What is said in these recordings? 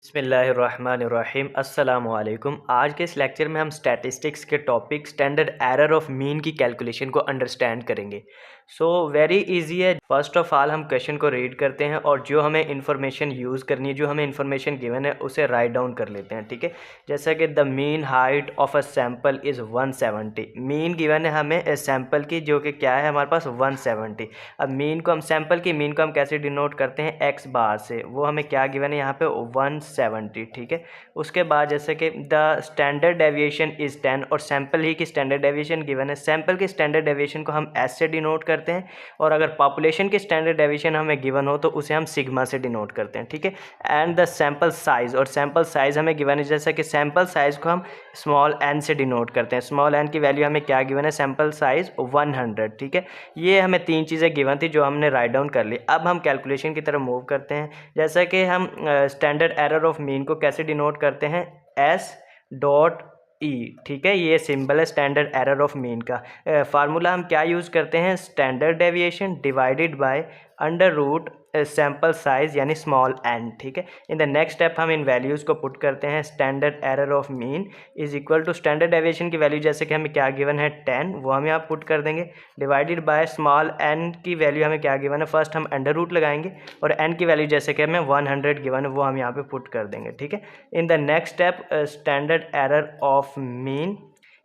बिस्मिल्लाहिर्रहमानिर्रहीम अस्सलामुअलैकुम। आज के इस लेक्चर में हम स्टैटिस्टिक्स के topic standard error of mean की कैलकुलेशन को अंडरस्टैंड करेंगे। सो वेरी इजी है। फर्स्ट ऑफ ऑल हम क्वेश्चन को रीड करते हैं और जो हमें इंफॉर्मेशन यूज़ करनी है, जो हमें इंफॉर्मेशन गिवन है, उसे राइट डाउन कर लेते हैं। ठीक है, जैसा कि the mean height of a sample is 170। Mean given है हमें सैम्पल की, जो कि क्या है हमारे पास 170। अब मीन को हम सैम्पल की मीन को हम कैसे डिनोट करते हैं, एक्स बार से। वो हमें क्या गिवन है यहाँ पे 170। ठीक है, उसके बाद जैसे कि द स्टैंडर्ड डेविएशन इज़ 10 और सैम्पल ही की स्टैंडर्ड डेविएशन गिवन है। सैम्पल की स्टैंडर्ड डेविएशन को हम एस से डिनोट करते हैं, और अगर पॉपुलेशन की स्टैंडर्ड डेविएशन हमें गिवन हो तो उसे हम सिग्मा से डिनोट करते हैं। ठीक है, एंड द सैम्पल साइज़, और सैम्पल साइज़ हमें गिवन है, जैसे कि सैम्पल साइज़ को हम स्मॉल एन से डिनोट करते हैं। स्मॉल एन की वैल्यू हमें क्या गिवन है, सैम्पल साइज़ 100। ठीक है, ये हमें तीन चीज़ें गिवन थी जो हमने राइट डाउन कर ली। अब हम कैलकुलेशन की तरफ मूव करते हैं। जैसा कि हम स्टैंडर्ड एरर ऑफ मीन को कैसे डिनोट करते हैं, एस डॉट ई। ठीक है, ये सिंबल है स्टैंडर्ड एरर ऑफ मीन का। फार्मूला हम क्या यूज़ करते हैं, standard deviation divided by under root sample size यानी स्मॉल एन। ठीक है, इन द नेक्स्ट स्टेप हम इन वैल्यूज़ को पुट करते हैं। Standard error of mean is equal to standard deviation की वैल्यू, जैसे कि हमें क्या गिवन है 10, वो हम यहाँ पुट कर देंगे, डिवाइडेड बाय स्मॉल एन की वैल्यू हमें क्या गिवन है, फर्स्ट हम अंडर रूट लगाएंगे, और एन की वैल्यू जैसे कि हमें 100 गिवन है वो हम यहाँ पे पुट कर देंगे। ठीक है, in the next step standard error of mean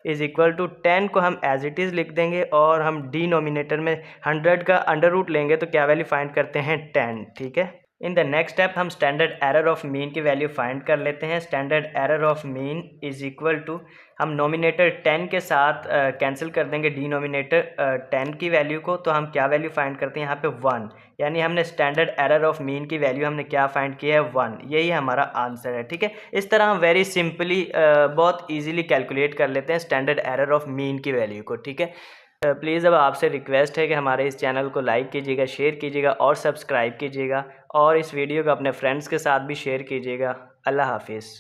is equal to 10 को हम एज इट इज़ लिख देंगे, और हम डिनोमिनेटर में 100 का अंडर रूट लेंगे तो क्या वैल्यू फाइंड करते हैं 10। ठीक है, इन द नेक्स्ट स्टेप हम स्टैंडर्ड एरर ऑफ मीन की वैल्यू फाइंड कर लेते हैं। Standard error of mean is equal to, हम नोमिनेटर 10 के साथ कैंसिल कर देंगे डिनोमिनेटर 10 की वैल्यू को, तो हम क्या वैल्यू फाइंड करते हैं यहाँ पे 1, यानी हमने स्टैंडर्ड एरर ऑफ मीन की वैल्यू हमने क्या फाइंड किया है 1। यही हमारा आंसर है। ठीक है, इस तरह हम वेरी सिंपली बहुत ईजिली कैलकुलेट कर लेते हैं स्टैंडर्ड एरर ऑफ मीन की वैल्यू को। ठीक है, प्लीज़ अब आपसे रिक्वेस्ट है कि हमारे इस चैनल को लाइक कीजिएगा, शेयर कीजिएगा और सब्सक्राइब कीजिएगा, और इस वीडियो को अपने फ्रेंड्स के साथ भी शेयर कीजिएगा। अल्लाह हाफिज़।